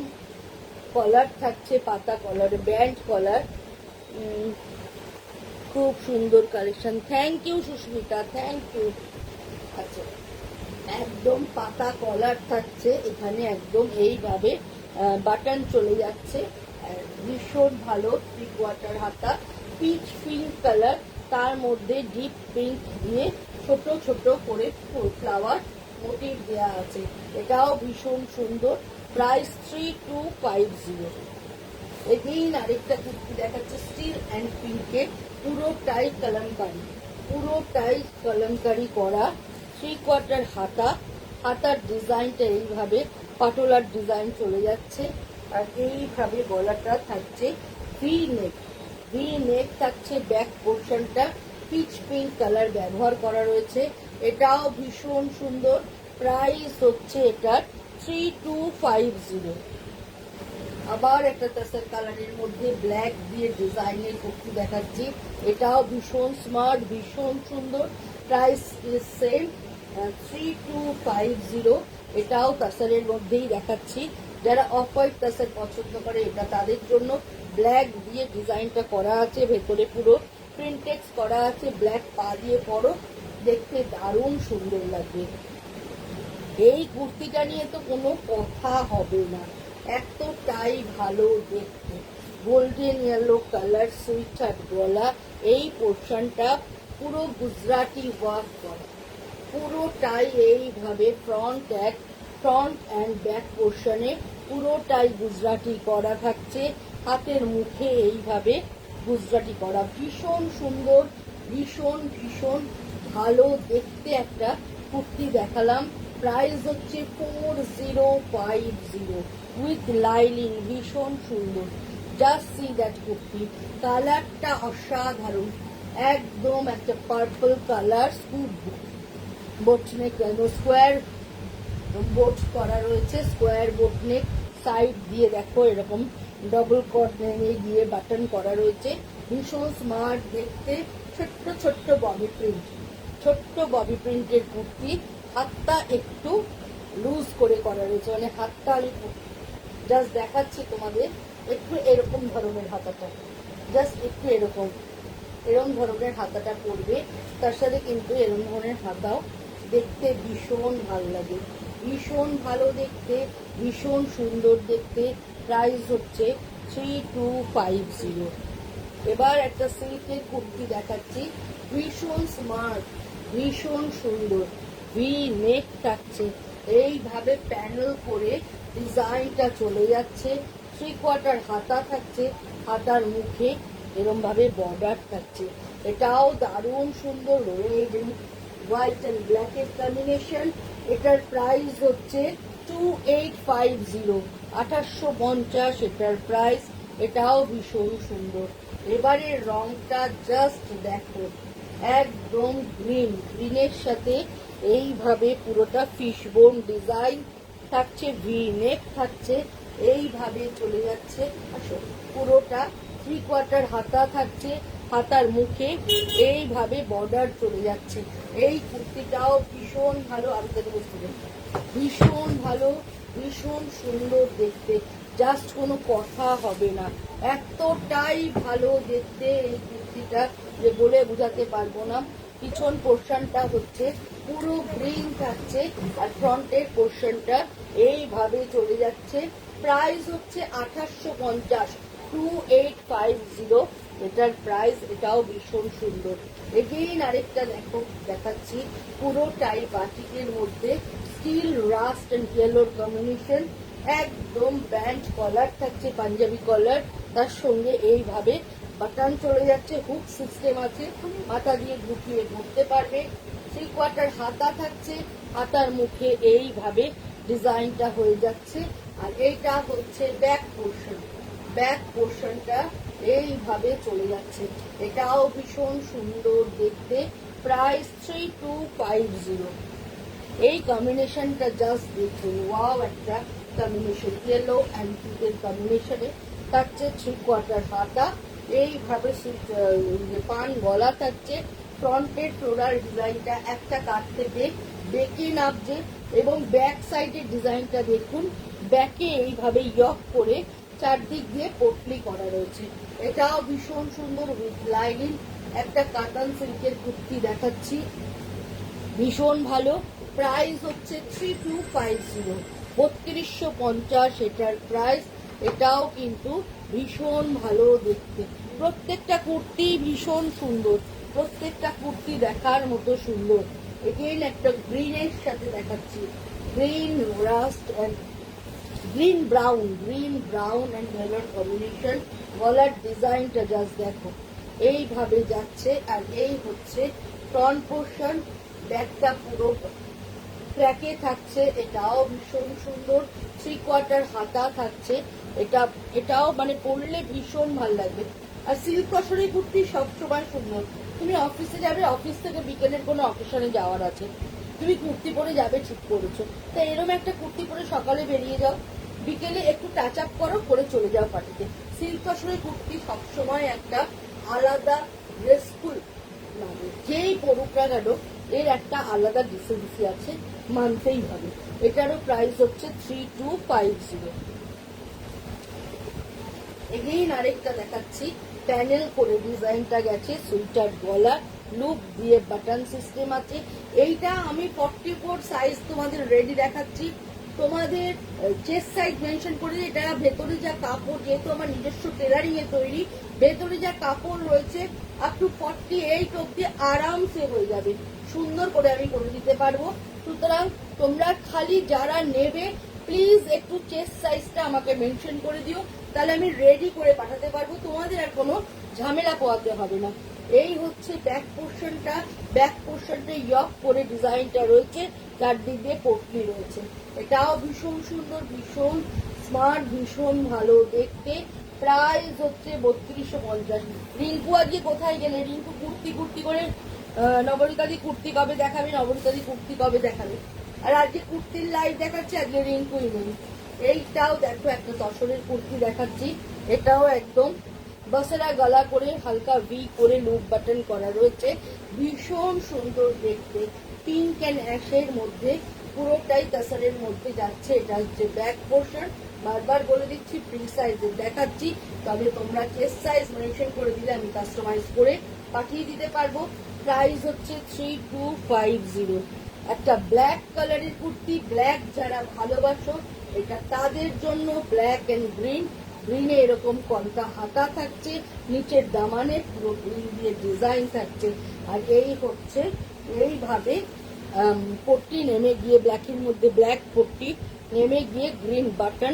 কলার থাকছে, পাতা কলার, ব্যান্ড কলার, খুব সুন্দর collection. Thank you Sushmita, thank you. আচ্ছা, একদম পাতা কলার থাকছে এখানে, একদম এইভাবে বাটন চলে যাচ্ছে, ভীষণ ভালো। 3/4 হাতা, পিচ পিঙ্ক কালার, তার মধ্যে ডিপ পিঙ্ক দিয়ে ছোট ছোট করে ফ্লাওয়ার মোটিভ দেওয়া আছে, এটাও ভীষণ সুন্দর। প্রাইস 3250। এগেইন আরেকটা কুর্তি দেখাচ্ছে স্টিল অ্যান্ড পিঙ্কে, পুরোটাই কলমকারি, পুরোটাই কলমকারি করা, 3/4 হাতা, হাতার ডিজাইনটা এইভাবে পাটোলার ডিজাইন চলে যাচ্ছে। আর এইভাবে গলাটা থাকছে ভি নেক, ভি নেক থাকছে। ব্যাক পোর্শনটা পিচ পিঙ্ক কালার ব্যবহার করা রয়েছে, এটাও ভীষণ সুন্দর। প্রাইস হচ্ছে এটার 3250। আবার একটা তাসার কালারের মধ্যে ব্ল্যাক দিয়ে ডিজাইনের কুর্তি দেখাচ্ছি, এটাও ভীষণ স্মার্ট, ভীষণ সুন্দর। Price is same 3250। এটাও তাসারের মধ্যেই দেখাচ্ছি। যারা অফ হোয়াইট তাসার পছন্দ করে এটা তাদের জন্য। ব্ল্যাক দিয়ে ডিজাইনটা করা আছে, ভেতরে পুরো প্রিন্টেক্স করা আছে, ব্ল্যাক পা দিয়ে পরো, দেখতে দারুণ সুন্দর লাগবে। এই কুর্তিটা নিয়ে তো কোনো কথা হবে না, এতটাই ভালো দেখতে। Golden yellow colour sweet heart গলা, এই পোর্শনটা পুরো গুজরাটি ওয়ার্ক করা, পুরোটাই এইভাবে ফ্রন্ট অ্যান্ড ব্যাক পোর্শনে পুরোটাই গুজরাটি করা থাকছে। হাতের মুখে এইভাবে গুজরাটি করা, ভীষণ সুন্দর, ভীষণ ভীষণ ভালো দেখতে একটা কুর্তি দেখালাম। প্রাইস হচ্ছে 4050 উইথ লাইলিং, ভীষণ সুন্দর। জাস্ট সি দ্যাট কুর্তি, কালারটা অসাধারণ, একদম একটা purple colour, boat neck square boat করা রয়েছে, স্কোয়ার বোটনেক, সাইড দিয়ে দেখো এরকম ডবল কর্নারে দিয়ে বাটন করা রয়েছে, ভীষণ স্মার্ট দেখতে। ছোট্ট ছোট্ট ববি প্রিন্ট, ছোট্ট ববি প্রিন্টের কুর্তি, হাতটা একটু লুজ করে করা রয়েছে, মানে হাতটা আমি জাস্ট দেখাচ্ছি তোমাদের, একটু এরকম ধরনের হাতাটা, জাস্ট একটু এরকম ধরনের হাতাটা পরবে। তার সাথে কিন্তু এরকম ধরনের হাতাও দেখতে ভীষণ ভালো লাগে, ভীষণ ভালো দেখতে, ভীষণ সুন্দর দেখতে। প্রাইস হচ্ছে 3250। এবার একটা সিল্কের কুর্তি দেখাচ্ছি, ভীষণ স্মার্ট, ভীষণ সুন্দর, ভি নেক থাকছে, এইভাবে প্যানেল করে ডিজাইনটা চলে যাচ্ছে, 3/4 হাতা থাকছে, হাতার মুখে এরম ভাবে বর্ডার থাকছে, এটাও দারুণ সুন্দর। রেড হোয়াইট অ্যান্ড ব্ল্যাক এর কম্বিনেশন। এটার প্রাইস হচ্ছে 2850, 2850 এটার প্রাইস। এটাও ভীষণ সুন্দর। এবারে রংটা জাস্ট দেখো, একদম গ্রিনের সাথে এইভাবে পুরোটা ফিশবোন ডিজাইন থাকছে, ভি নেক থাকছে, এইভাবে চলে যাচ্ছে। আসো, পুরোটা 3/4 হাতা থাকছে, হাতার মুখে এইভাবে বর্ডার চলে যাচ্ছে। এই কুর্তিটাও ভীষণ ভালো, আমি তাকে বুঝতে পারি, ভীষণ ভালো, ভীষণ সুন্দর দেখতে, জাস্ট কোনো কথা হবে না, এতটাই ভালো দেখতে এই কুর্তিটা যে বলে বোঝাতে পারবো না। পিছন পোর্শনটা হচ্ছে পুরো গ্রিন থাকছে, আর ফ্রন্টের পোর্শনটা এইভাবে চলে যাচ্ছে। প্রাইস হচ্ছে 2850, 2850 এটার প্রাইস। এটাও ভীষণ সুন্দর। এগেইন আরেকটা দেখো দেখাচ্ছি, পুরোটাই বাটিকের মধ্যে স্টিল রাস্ট এন্ড ইয়েলোর কম্বিনেশন, একদম ব্যান্ড কলার থাকছে, পাঞ্জাবি কলার, তার সঙ্গে এইভাবে বাটন চলে যাচ্ছে, হুক সিস্টেম আছে, হাতা দিয়ে ঢুকিয়ে ধরতে পারবে। 3/4 হাতা থাকছে, হাতার মুখে এইভাবে ডিজাইনটা হয়ে যাচ্ছে। আর এইটা হচ্ছে ব্যাক পোর্শন, ব্যাক পোর্শনটা এইভাবে চলে যাচ্ছে, এটাও ভীষণ সুন্দর দেখতে। প্রাইস 3250। এই কম্বিনেশনটা জাস্ট দেখুন, ওয়াও একটা কম্বিনেশন, ইয়েলো অ্যান্ড পিঙ্কের কম্বিনেশনে থাকছে। 3/4 হাতা, এইভাবে পান গলা থাকছে, ফ্রন্টের ফ্লোরাল ডিজাইনটা একটা কাট থেকে বেঁকে নামছে, এবং ব্যাক সাইডের ডিজাইনটা দেখুন, ব্যাকে এইভাবে ইয়ক করে চারদিক দিয়ে পটলি করা রয়েছে, এটাও ভীষণ সুন্দর উইথ লাইনিং। একটা কাতান সিল্কের কুর্তি দেখাচ্ছি, ভীষণ ভালো। প্রাইস হচ্ছে 3250, 3250 এটার প্রাইস। এটাও কিন্তু ভীষণ ভালো দেখতে, প্রত্যেকটা কুর্তি ভীষণ সুন্দর, প্রত্যেকটা কুর্তি দেখার মতো সুন্দর। এগেইন একটা গ্রিনের সাথে দেখাচ্ছি, green rust and green brown and maroon combination. গলার ডিজাইনটা জাস্ট দেখো, এইভাবে যাচ্ছে। আর এই হচ্ছে ফ্রন্ট পোর্শন, ব্যাকটা পুরো ট্র্যাকে থাকছে, এটাও ভীষণ সুন্দর। 3/4 হাতা থাকছে, এটাও মানে পরলে ভীষণ ভালো লাগবে। আর সিল্ক কসরের কুর্তি সবসময় সুন্দর। তুমি অফিসে যাবে, অফিস থেকে বিকেলের কোনো অকেশনে যাওয়ার আছে, তুমি কুর্তি পরে যাবে, ঠিক করেছো। তাই এরকম একটা কুর্তি পরে সকালে বেরিয়ে যাও, বিকেলে একটু টাচ আপ করো, করে চলে যাও পার্টিতে। সিল্ক কসরের কুর্তি সবসময় একটা আলাদা ড্রেসফুল লাগে, যেই পরুক না কেন এর একটা আলাদা ডিসেন্সি আছে, মানতেই হবে। এটারও প্রাইস হচ্ছে 3250। এগেইন আরেকটা দেখাচ্ছি, প্যানেল করে ডিজাইনটা গেছে, সুইটার গলা, লুপ দিয়ে বাটন সিস্টেম আছে। এইটা আমি 44 সাইজ তোমাদের রেডি দেখাচ্ছি। তোমাদের চেস্ট সাইজ মেনশন করে, এটা ভেতরে যা কাপড়, যেহেতু আমার নিজস্ব টেলারিং এ তৈরি, ভেতরে যা কাপড় রয়েছে আপ টু 48 অব্দি আরামসে হয়ে যাবে, সুন্দর করে আমি করে দিতে পারবো। সুতরাং তোমরা খালি যারা নেবে প্লিজ একটু চেস্ট সাইজটা আমাকে মেনশন করে দিও, তাহলে আমি রেডি করে পাঠাতে পারবো, তোমাদের আর কোনো ঝামেলা পোয়াতে হবে না। এই হচ্ছে ব্যাক পোর্শনটা ইয়ক করে ডিজাইনটা রয়েছে, চারদিক দিয়ে পটলি রয়েছে। এটাও ভীষণ সুন্দর, ভীষণ স্মার্ট, ভীষণ ভালো দেখতে। প্রাইস হচ্ছে 3250। রিঙ্কু আজকে কোথায় গেলে? রিঙ্কু কুর্তি করে নবরীতাদি কুর্তি কবে দেখাবে, নবরীতাদি কুর্তি কবে দেখাবে। আর আজকে কুর্তির লাইভ দেখাচ্ছে, আজকে রিঙ্কুই নেই। এইটাও দেখো একটা তসরের কুর্তি দেখাচ্ছি, এটাও একদম বসরা গলা করে হালকা ভি করে লুপ বাটন করা রয়েছে, ভীষণ সুন্দর দেখতে। পিঙ্ক অ্যান্ড অ্যাশের মধ্যে, পুরোটাই তসরের মধ্যে যাচ্ছে। এটা হচ্ছে ব্যাক পোর্শন, বারবার বলে দিচ্ছি ফ্রি সাইজে দেখাচ্ছি, তবে তোমরা চেস্ট সাইজ মেনশন করে দিলে আমি কাস্টমাইজ করে পাঠিয়ে দিতে পারবো। প্রাইস হচ্ছে 3250। একটা ব্ল্যাক কালারের কুর্তি, ব্ল্যাক যারা ভালোবাসো এটা তাদের জন্য। ব্ল্যাক এন্ড গ্রিনে এরকম কলকা হাতা থাকছে, নিচের দামানে পুরো গ্রিন দিয়ে ডিজাইন থাকছে। আর এই হচ্ছে এইভাবে পট্টি নেমে গিয়ে, ব্ল্যাকের মধ্যে ব্ল্যাক পট্টি নেমে গিয়ে গ্রিন বাটন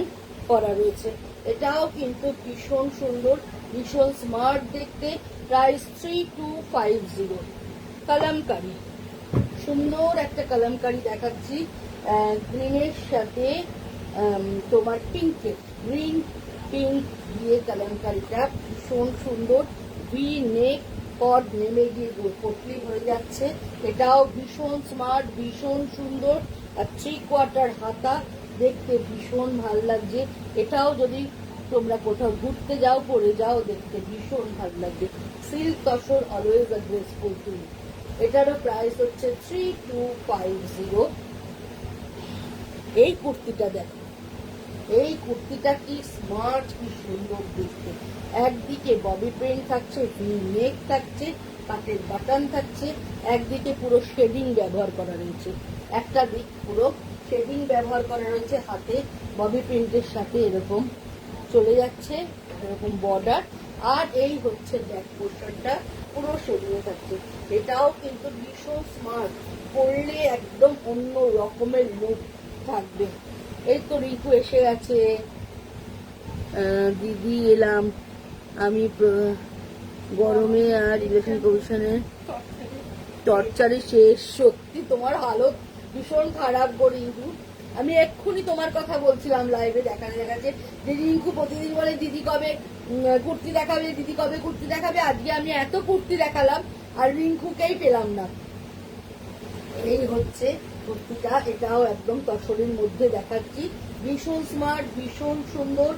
করা রয়েছে। এটাও কিন্তু ভীষণ সুন্দর, ভীষণ স্মার্ট দেখতে। প্রাইস 3250। কালামকারি, সুন্দর একটা কালামকারি দেখাচ্ছি, গ্রিনের সাথে তোমার গ্রিন পিঙ্ক দিয়ে কালামকারিটা ভীষণ সুন্দর। ভি নেক, কড নেমে গিয়ে পটলি হয়ে যাচ্ছে, এটাও ভীষণ স্মার্ট, ভীষণ সুন্দর। আর 3/4 হাতা, দেখতে ভীষণ ভাল লাগছে। এটাও যদি তোমরা কোথাও ঘুরতে যাও, পরে যাও, দেখতে ভীষণ ভাল লাগবে। Silk tussar always a graceful thing. এটারও প্রাইস হচ্ছে 3250। এই কুর্তিটা দেখো, এই কুর্তিটা কি স্মার্ট, কি সুন্দর দেখতে। একদিকে ববি প্রিন্ট থাকছে, ভি নেক থাকছে, কাটের বাটন থাকছে, একদিকে পুরো শেডিং ব্যবহার করা রয়েছে, একটা দিক পুরো শেডিং ব্যবহার করা রয়েছে, হাতে ববি প্রিন্টের সাথে এরকম চলে যাচ্ছে, এরকম বর্ডার। আর এই হচ্ছে ব্যাক পোর্শনটা পুরো শেডিং থাকছে। এটাও কিন্তু ভীষণ স্মার্ট, পরলে একদম অন্য রকমের লুক থাকবে। এই তো রিঙ্কু এসে গেছে, দিদি এলাম আমি গরমে আর ইলেকশন কমিশনে টর্চারে শেষ। সত্যি তোমার হালত ভীষণ খারাপ গো রিঙ্কু। আমি এক্ষুনি তোমার কথা বলছিলাম লাইভে, দেখাচ্ছে যে রিঙ্কু প্রতিদিন বলে দিদি কবে কুর্তি দেখাবে, দিদি কবে কুর্তি দেখাবে। আজকে আমি এত কুর্তি দেখালাম আর রিঙ্কুকেই পেলাম না। এই হচ্ছে কুর্তিটা, এটাও একদম তসরের মধ্যে দেখাচ্ছি, ভীষণ স্মার্ট, ভীষণ সুন্দর,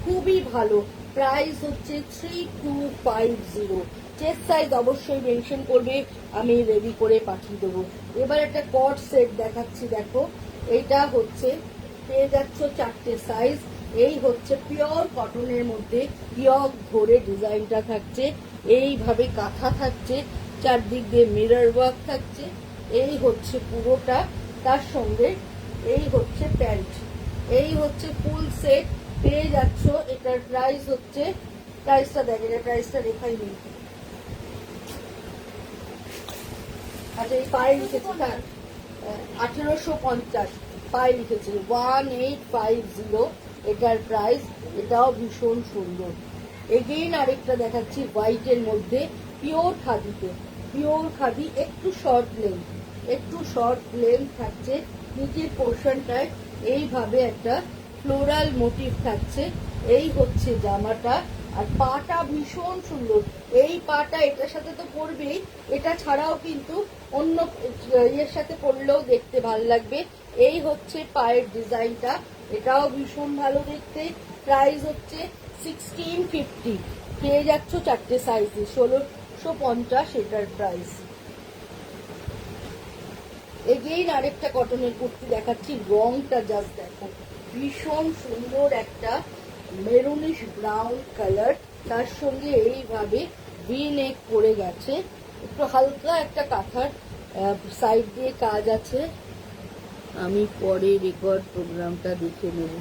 খুবই ভালো। প্রাইস হচ্ছে 3250। চেস্ট সাইজ অবশ্যই মেনশন করবে, আমি রেডি করে পাঠিয়ে দেবো। এবার একটা কট সেট দেখাচ্ছি, দেখো এইটা হচ্ছে পেয়ে যাচ্ছ 4টে সাইজ। এই হচ্ছে পিওর কটনের মধ্যে পিওর ধরে ডিজাইনটা থাকছে, এইভাবে কাঁথা থাকছে, চারদিক দিয়ে মিরর ওয়ার্ক থাকছে। এই হচ্ছে পুরোটা, তার সঙ্গে এই হচ্ছে প্যান্ট। এই হচ্ছে ফুল সেট পেয়ে যাচ্ছ। এটার প্রাইস হচ্ছে, প্রাইসটা দেখ, এটা প্রাইসটা লেখাই নেই। আচ্ছা, এই পায়ে লিখেছি, 1850 পায়ে লিখেছি 1850। এটার প্রাইস, এটাও ভীষণ সুন্দর। এগেইন আরেকটা দেখাচ্ছি হোয়াইটের মধ্যে, পিওর খাদিতে, পিওর খাদি, একটু শর্ট লেন্থ থাকছে, নিচের পোর্শনটায় এইভাবে একটা ফ্লোরাল মোটিভ থাকছে। এই হচ্ছে জামাটা, আর পাটা ভীষণ সুন্দর। এই পাটা এটার সাথে তো পরবেই, এটা ছাড়াও কিন্তু অন্য ইয়ের সাথে পরলেও দেখতে ভালো লাগবে। এই হচ্ছে পায়ের ডিজাইনটা, এটাও ভীষণ ভালো দেখতে। প্রাইস হচ্ছে 1650, পেয়ে যাচ্ছ 4টে সাইজে, 1650 এটার প্রাইস। এগেইন আরেকটা কটনের কুর্তি দেখাচ্ছি, রংটা জাস্ট দেখো, ভীষণ সুন্দর একটা মেরুনিশ ব্রাউন কালার, তার সঙ্গে এইভাবে ভি নেক পড়ে গেছে, একটু হালকা একটা কাঁথার সাইড দিয়ে কাজ আছে। আমি পরে রেকর্ড প্রোগ্রামটা দেখে নেব,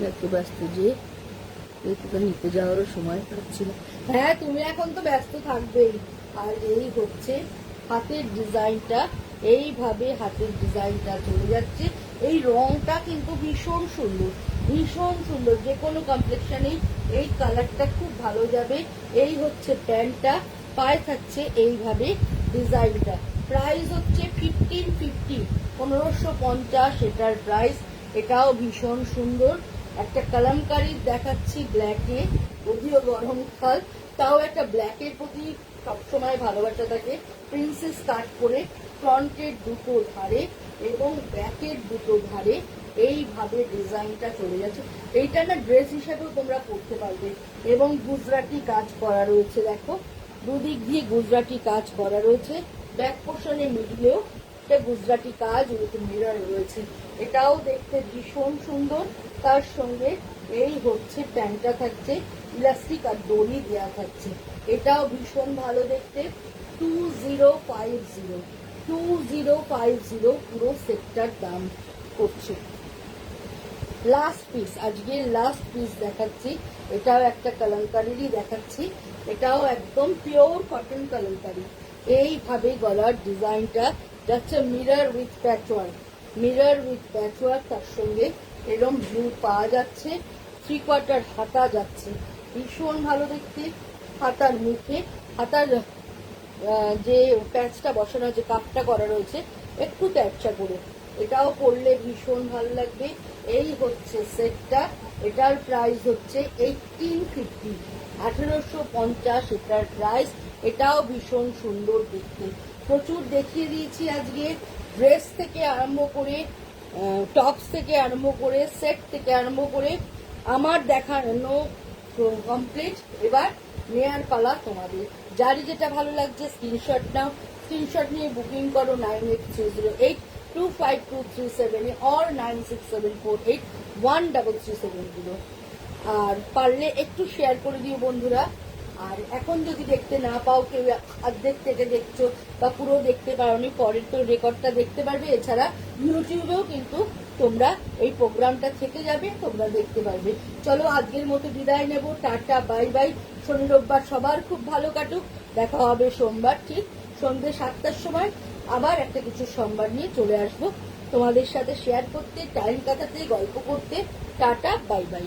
এত ব্যস্ত যে নিতে যাওয়ারও সময় পাচ্ছি না। হ্যাঁ, তুমি এখন তো ব্যস্ত থাকবেই। আর এই হচ্ছে হাতের ডিজাইনটা, এইভাবে হাতের ডিজাইনটা চলে যাচ্ছে। এই রংটা কিন্তু ভীষণ সুন্দর, ভীষণ সুন্দর, যে কোনো কমপ্লেকশনেই এই কালারটা খুব ভালো যাবে। এই হচ্ছে প্যান্টটা, পায়ে থাকছে এইভাবে ডিজাইনটা। প্রাইস হচ্ছে 1550, 1550 এটার প্রাইস। এটাও ভীষণ সুন্দর। একটা কালামকারি দেখাচ্ছি ব্ল্যাকে, যদিও গরমকাল, তাও একটা ব্ল্যাকের প্রতি সবসময় ভালোবাসা থাকে। প্রিন্সেস কাট করে ফ্রন্টের দুটো ধারে এবং ব্যাকের দুটো ধারে এইভাবে ডিজাইনটা চলে যাচ্ছে। এইটা না ড্রেস হিসাবেও তোমরা পরতে পারবে। এবং গুজরাটি কাজ করা রয়েছে, দেখো দুদিক দিয়ে গুজরাটি কাজ করা রয়েছে। ব্যাক পোর্শনে মিডলেও একটা গুজরাটি কাজ মিরর রয়েছে, এটাও দেখতে ভীষণ সুন্দর। তার সঙ্গে এই হচ্ছে প্যান্টটা থাকছে, ইলাস্টিক আর দড়ি দেওয়া থাকছে, এটাও ভীষণ ভালো দেখতে। 2050 পুরো সেটটার দাম করছে। লাস্ট পিস, আজকের লাস্ট পিস দেখাচ্ছি, এটাও একটা কালামকারিরই দেখাচ্ছি, এটাও একদম পিওর কটন কালামকারি। এইভাবে গলার ডিজাইনটা যাচ্ছে মিরর উইথ প্যাচওয়ার্ক, তার সঙ্গে এরকম ব্লু পাওয়া যাচ্ছে, 3/4 হাতা যাচ্ছে, ভীষণ ভালো দেখতে। হাতার মুখে, হাতার যে প্যাচটা বসানো আছে, কাপটা করা রয়েছে একটু ক্যাপচা করে, এটাও পরলে ভীষণ ভালো লাগবে। এই হচ্ছে সেটটা, এটার প্রাইস হচ্ছে 1850, 1850 এটার প্রাইস। এটাও ভীষণ সুন্দর দেখতে। প্রচুর দেখিয়ে দিয়েছি আজকে, ড্রেস থেকে আরম্ভ করে, টপস থেকে আরম্ভ করে, সেট থেকে আরম্ভ করে, আমার দেখানো কমপ্লিট। এবার নেয়ার পালা তোমাদের, যারই যেটা ভালো লাগছে স্ক্রিনশট নাও, স্ক্রিনশট নিয়ে বুকিং করো 9830825237 or 9674813370। আর পারলে একটু শেয়ার করে দিও বন্ধুরা। আর এখন যদি দেখতে না পাও, কেউ অর্ধেক থেকে দেখছো বা পুরো দেখতে পারোনি, পরের তো রেকর্ডটা দেখতে পারবে। এছাড়া ইউটিউবেও কিন্তু তোমরা এই প্রোগ্রামটা থেকে যাবে, তোমরা দেখতে পারবে। চলো আজকের মতো বিদায় নেব, টাটা, বাই বাই। শনি রোববার সবার খুব ভালো কাটুক, দেখা হবে সোমবার ঠিক সন্ধ্যে 7টার সময়। আবার একটা কিছু সোমবার নিয়ে চলে আসবো তোমাদের সাথে শেয়ার করতে, টাইম কাটাতে, গল্প করতে। Tata, bye bye.